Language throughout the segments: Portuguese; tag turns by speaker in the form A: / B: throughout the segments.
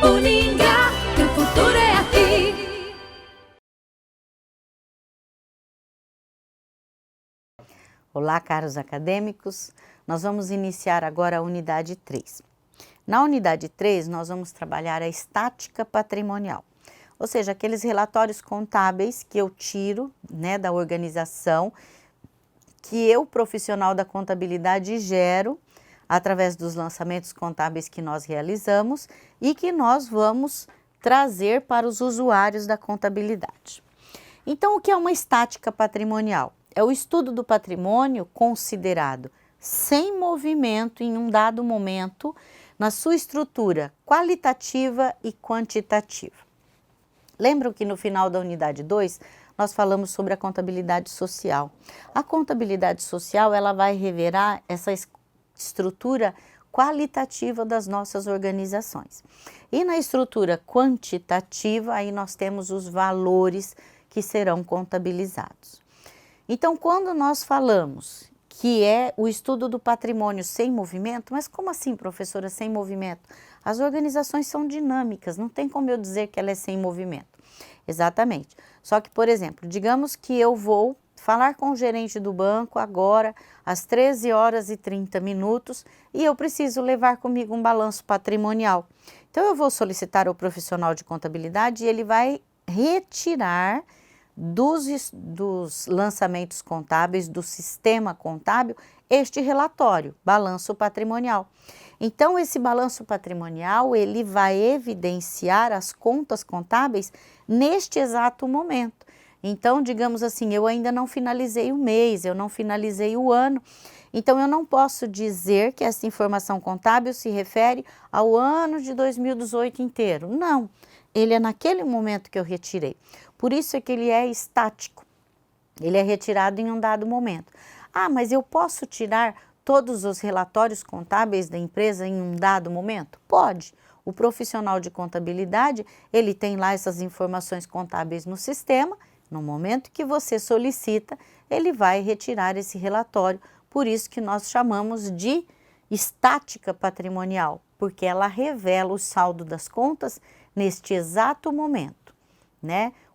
A: Uningá, que o futuro é aqui.
B: Olá, caros acadêmicos. Nós vamos iniciar agora a unidade 3. Na unidade 3, nós vamos trabalhar a estática patrimonial, ou seja, aqueles relatórios contábeis que eu tiro, da organização, que eu, profissional da contabilidade, gero através dos lançamentos contábeis que nós realizamos e que nós vamos trazer para os usuários da contabilidade. Então, o que é uma estática patrimonial? É o estudo do patrimônio considerado sem movimento em um dado momento, na sua estrutura qualitativa e quantitativa. Lembram que no final da unidade 2, nós falamos sobre a contabilidade social. A contabilidade social, ela vai revelar essa estrutura qualitativa das nossas organizações. E na estrutura quantitativa, aí nós temos os valores que serão contabilizados. Então, quando nós falamos que é o estudo do patrimônio sem movimento, mas como assim, professora, sem movimento? As organizações são dinâmicas, não tem como eu dizer que ela é sem movimento. Exatamente. Só que, por exemplo, digamos que eu vou falar com o gerente do banco agora, às 13 horas e 30 minutos, e eu preciso levar comigo um balanço patrimonial. Então, eu vou solicitar ao profissional de contabilidade e ele vai retirar dos lançamentos contábeis, do sistema contábil, este relatório, balanço patrimonial. Então, esse balanço patrimonial, ele vai evidenciar as contas contábeis neste exato momento. Então, digamos assim, eu ainda não finalizei o mês, eu não finalizei o ano, então eu não posso dizer que essa informação contábil se refere ao ano de 2018 inteiro. Não, ele é naquele momento que eu retirei. Por isso é que ele é estático, ele é retirado em um dado momento. Ah, mas eu posso tirar todos os relatórios contábeis da empresa em um dado momento? Pode. O profissional de contabilidade, ele tem lá essas informações contábeis no sistema, no momento que você solicita, ele vai retirar esse relatório, por isso que nós chamamos de estática patrimonial, porque ela revela o saldo das contas neste exato momento,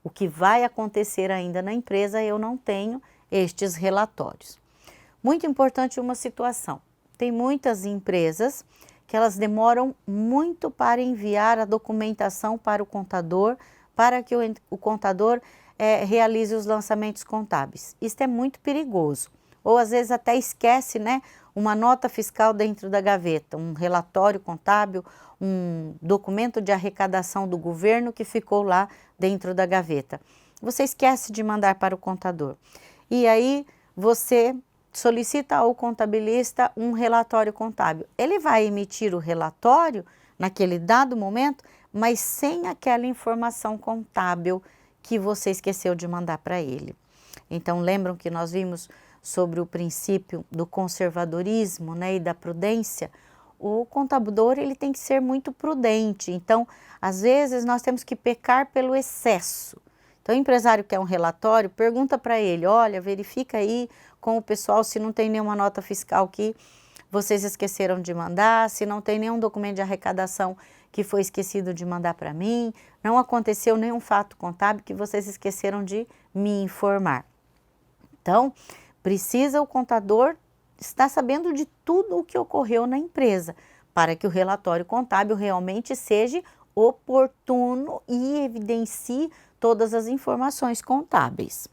B: O que vai acontecer ainda na empresa, eu não tenho estes relatórios. Muito importante uma situação, tem muitas empresas que elas demoram muito para enviar a documentação para o contador, para que o contador realize os lançamentos contábeis. Isso é muito perigoso, ou às vezes até esquece, uma nota fiscal dentro da gaveta, um relatório contábil, um documento de arrecadação do governo que ficou lá dentro da gaveta. Você esquece de mandar para o contador. E aí você solicita ao contabilista um relatório contábil. Ele vai emitir o relatório naquele dado momento, mas sem aquela informação contábil que você esqueceu de mandar para ele. Então, lembram que nós vimos sobre o princípio do conservadorismo, e da prudência? O contador, ele tem que ser muito prudente. Então, às vezes, nós temos que pecar pelo excesso. Então, o empresário quer um relatório, pergunta para ele, olha, verifica aí com o pessoal se não tem nenhuma nota fiscal que vocês esqueceram de mandar, se não tem nenhum documento de arrecadação que foi esquecido de mandar para mim, não aconteceu nenhum fato contábil que vocês esqueceram de me informar. Então, precisa o contador estar sabendo de tudo o que ocorreu na empresa, para que o relatório contábil realmente seja oportuno e evidencie todas as informações contábeis.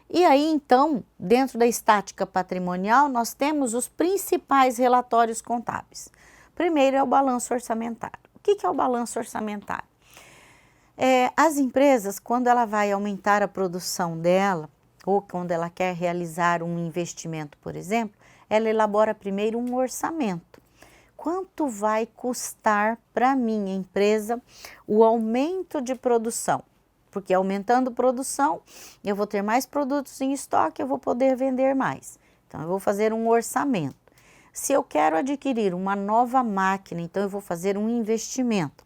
B: E aí, então, dentro da estática patrimonial, nós temos os principais relatórios contábeis. Primeiro é o balanço orçamentário. O que é o balanço orçamentário? As empresas, quando ela vai aumentar a produção dela, ou quando ela quer realizar um investimento, por exemplo, ela elabora primeiro um orçamento. Quanto vai custar para a minha empresa o aumento de produção? Porque aumentando produção, eu vou ter mais produtos em estoque, eu vou poder vender mais. Então, eu vou fazer um orçamento. Se eu quero adquirir uma nova máquina, então eu vou fazer um investimento.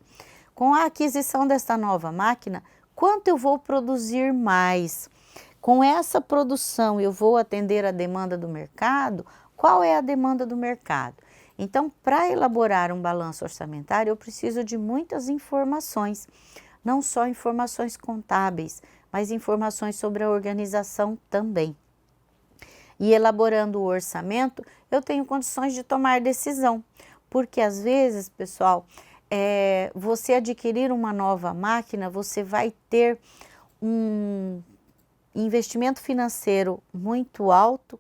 B: Com a aquisição desta nova máquina, quanto eu vou produzir mais? Com essa produção, eu vou atender a demanda do mercado? Qual é a demanda do mercado? Então, para elaborar um balanço orçamentário, eu preciso de muitas informações, não só informações contábeis, mas informações sobre a organização também. E elaborando o orçamento, eu tenho condições de tomar decisão, porque às vezes, pessoal, você adquirir uma nova máquina, você vai ter um investimento financeiro muito alto,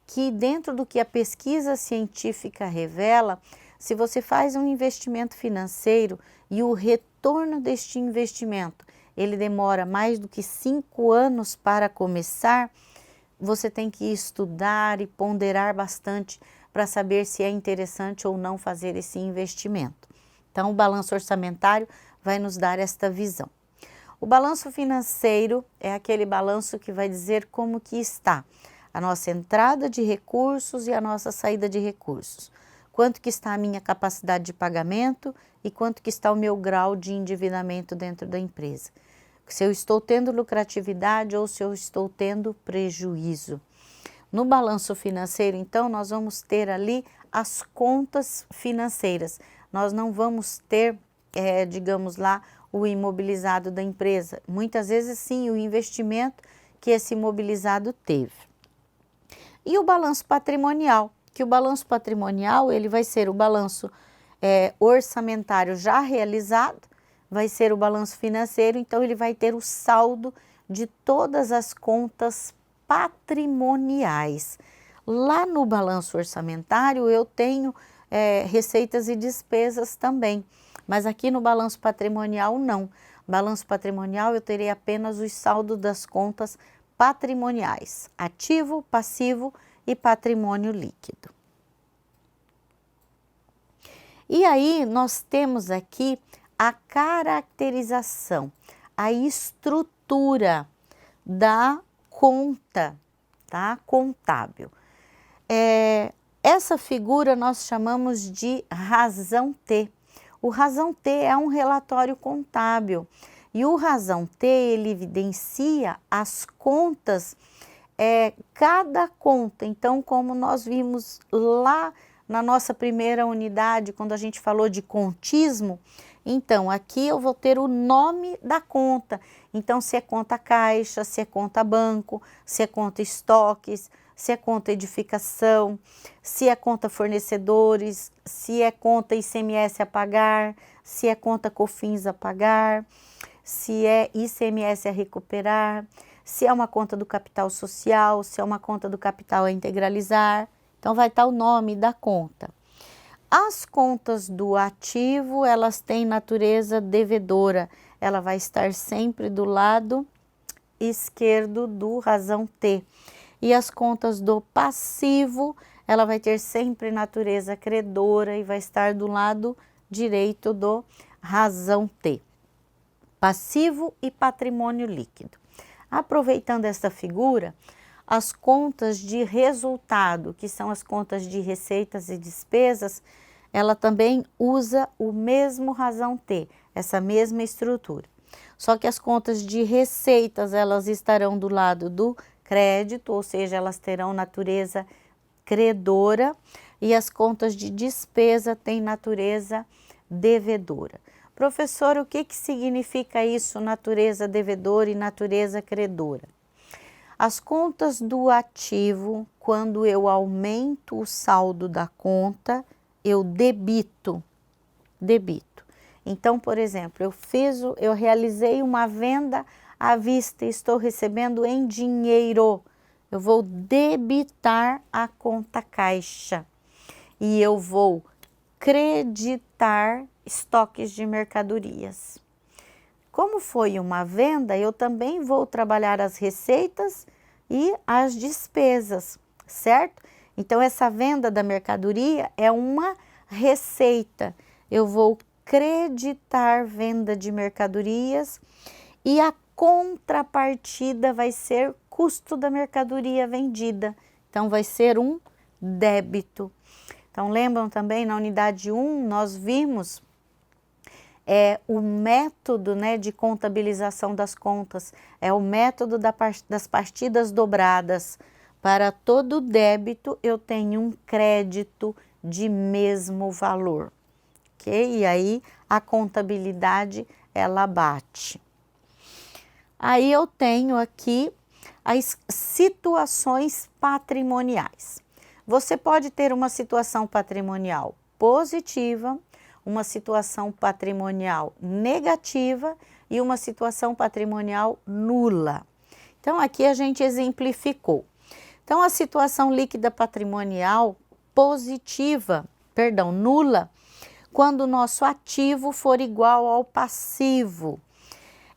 B: que dentro do que a pesquisa científica revela, se você faz um investimento financeiro e o retorno deste investimento, ele demora mais do que 5 anos para começar, você tem que estudar e ponderar bastante para saber se é interessante ou não fazer esse investimento. Então, o balanço orçamentário vai nos dar esta visão. O balanço financeiro é aquele balanço que vai dizer como que está a nossa entrada de recursos e a nossa saída de recursos. Quanto que está a minha capacidade de pagamento e quanto que está o meu grau de endividamento dentro da empresa. Se eu estou tendo lucratividade ou se eu estou tendo prejuízo. No balanço financeiro, então, nós vamos ter ali as contas financeiras. Nós não vamos ter, digamos lá, o imobilizado da empresa. Muitas vezes, sim, o investimento que esse imobilizado teve. E o balanço patrimonial, que o balanço patrimonial, ele vai ser o balanço orçamentário já realizado, vai ser o balanço financeiro, então ele vai ter o saldo de todas as contas patrimoniais. Lá no balanço orçamentário eu tenho receitas e despesas também, mas aqui no balanço patrimonial não. Balanço patrimonial eu terei apenas os saldos das contas patrimoniais, ativo, passivo e patrimônio líquido. E aí nós temos aqui a caracterização, a estrutura da conta, tá? Contábil. Essa figura nós chamamos de razão T. O razão T é um relatório contábil e o razão T ele evidencia as contas, cada conta. Então, como nós vimos lá na nossa primeira unidade, quando a gente falou de contismo, então aqui eu vou ter o nome da conta. Então, se é conta caixa, se é conta banco, se é conta estoques, se é conta edificação, se é conta fornecedores, se é conta ICMS a pagar, se é conta COFINS a pagar, se é ICMS a recuperar, se é uma conta do capital social, se é uma conta do capital a integralizar. Então, vai estar o nome da conta. As contas do ativo, elas têm natureza devedora. Ela vai estar sempre do lado esquerdo do razão T. E as contas do passivo, ela vai ter sempre natureza credora e vai estar do lado direito do razão T. Passivo e patrimônio líquido. Aproveitando essa figura, as contas de resultado, que são as contas de receitas e despesas, ela também usa o mesmo razão T, essa mesma estrutura. Só que as contas de receitas, elas estarão do lado do crédito, ou seja, elas terão natureza credora, e as contas de despesa têm natureza devedora. Professor, o que significa isso, natureza devedora e natureza credora? As contas do ativo, quando eu aumento o saldo da conta, eu debito. Então, por exemplo, eu realizei uma venda à vista e estou recebendo em dinheiro. Eu vou debitar a conta caixa e eu vou creditar estoques de mercadorias. Como foi uma venda, eu também vou trabalhar as receitas e as despesas, certo? Então, essa venda da mercadoria é uma receita. Eu vou creditar venda de mercadorias e a contrapartida vai ser custo da mercadoria vendida. Então, vai ser um débito. Então, lembram também, na unidade 1, nós vimos o método, né, de contabilização das contas, é o método das partidas dobradas. Para todo débito, eu tenho um crédito de mesmo valor, ok? E aí a contabilidade ela bate. Aí eu tenho aqui as situações patrimoniais. Você pode ter uma situação patrimonial positiva, uma situação patrimonial negativa e uma situação patrimonial nula. Então, aqui a gente exemplificou. Então, a situação líquida patrimonial nula, quando o nosso ativo for igual ao passivo.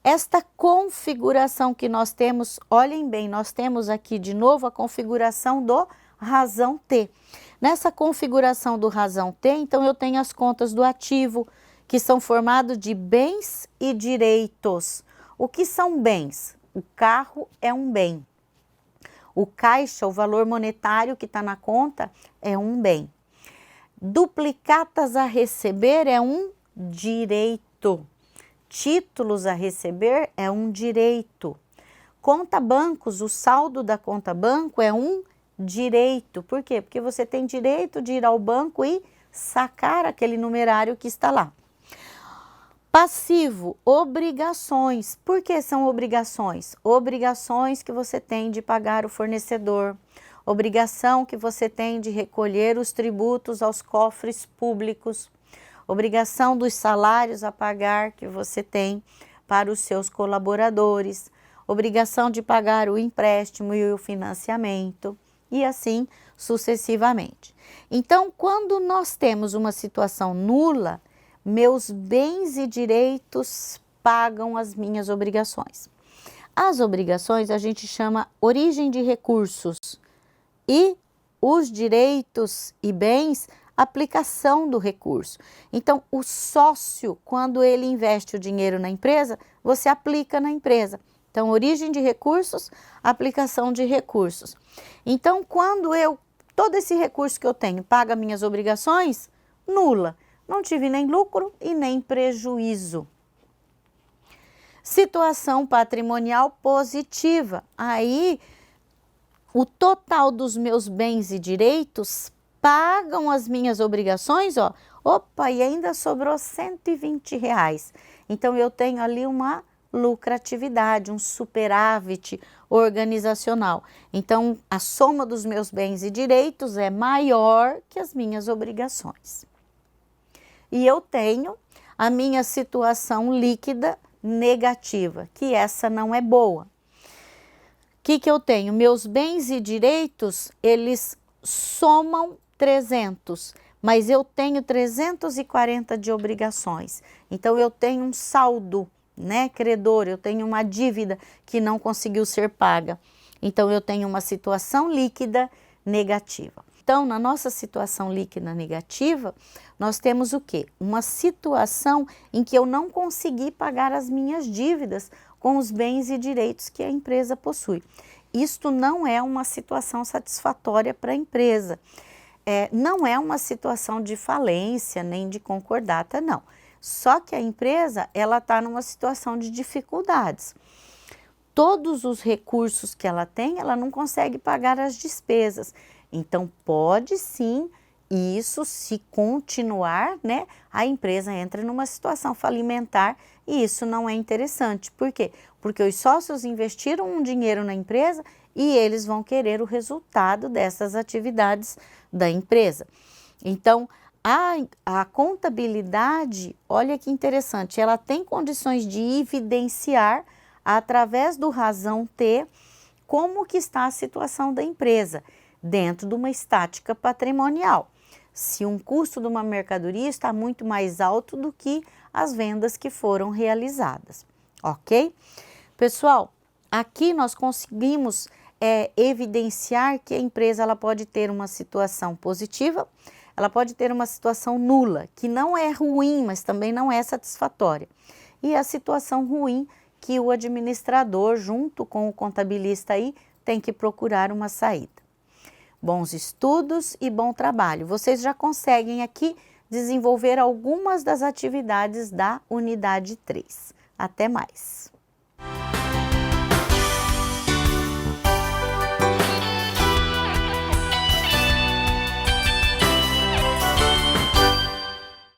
B: Esta configuração que nós temos, olhem bem, nós temos aqui de novo a configuração do razão T. Nessa configuração do razão T, então eu tenho as contas do ativo, que são formados de bens e direitos. O que são bens? O carro é um bem. O caixa, o valor monetário que está na conta, é um bem. Duplicatas a receber é um direito. Títulos a receber é um direito. Conta bancos, o saldo da conta banco é um direito. Por quê? Porque você tem direito de ir ao banco e sacar aquele numerário que está lá. Passivo, obrigações. Por que são obrigações? Obrigações que você tem de pagar o fornecedor, obrigação que você tem de recolher os tributos aos cofres públicos, obrigação dos salários a pagar que você tem para os seus colaboradores, obrigação de pagar o empréstimo e o financiamento, e assim sucessivamente. Então, quando nós temos uma situação nula, meus bens e direitos pagam as minhas obrigações. As obrigações a gente chama origem de recursos e os direitos e bens, aplicação do recurso. Então, o sócio, quando ele investe o dinheiro na empresa, você aplica na empresa. Então, origem de recursos, aplicação de recursos. Então, quando todo esse recurso que eu tenho paga minhas obrigações, nula. Não tive nem lucro e nem prejuízo. Situação patrimonial positiva. Aí, o total dos meus bens e direitos pagam as minhas obrigações, ó. Opa, e ainda sobrou R$120. Então, eu tenho ali uma lucratividade, um superávit organizacional. Então, a soma dos meus bens e direitos é maior que as minhas obrigações. E eu tenho a minha situação líquida negativa, que essa não é boa. O que eu tenho? Meus bens e direitos, eles somam 300, mas eu tenho 340 de obrigações. Então, eu tenho um saldo, né, credor, eu tenho uma dívida que não conseguiu ser paga. Então, eu tenho uma situação líquida negativa. Então, na nossa situação líquida negativa, nós temos o quê? Uma situação em que eu não consegui pagar as minhas dívidas com os bens e direitos que a empresa possui. Isto não é uma situação satisfatória para a empresa. Não é uma situação de falência nem de concordata, não. Só que a empresa, ela está numa situação de dificuldades. Todos os recursos que ela tem, ela não consegue pagar as despesas. Então, pode sim, isso se continuar, né, a empresa entra numa situação falimentar e isso não é interessante. Por quê? Porque os sócios investiram um dinheiro na empresa e eles vão querer o resultado dessas atividades da empresa. Então, a contabilidade, olha que interessante, ela tem condições de evidenciar através do razão T como que está a situação da empresa dentro de uma estática patrimonial. Se um custo de uma mercadoria está muito mais alto do que as vendas que foram realizadas, ok? Pessoal, aqui nós conseguimos evidenciar que a empresa ela pode ter uma situação positiva, ela pode ter uma situação nula, que não é ruim, mas também não é satisfatória. E a situação ruim que o administrador, junto com o contabilista aí, tem que procurar uma saída. Bons estudos e bom trabalho. Vocês já conseguem aqui desenvolver algumas das atividades da unidade 3. Até mais!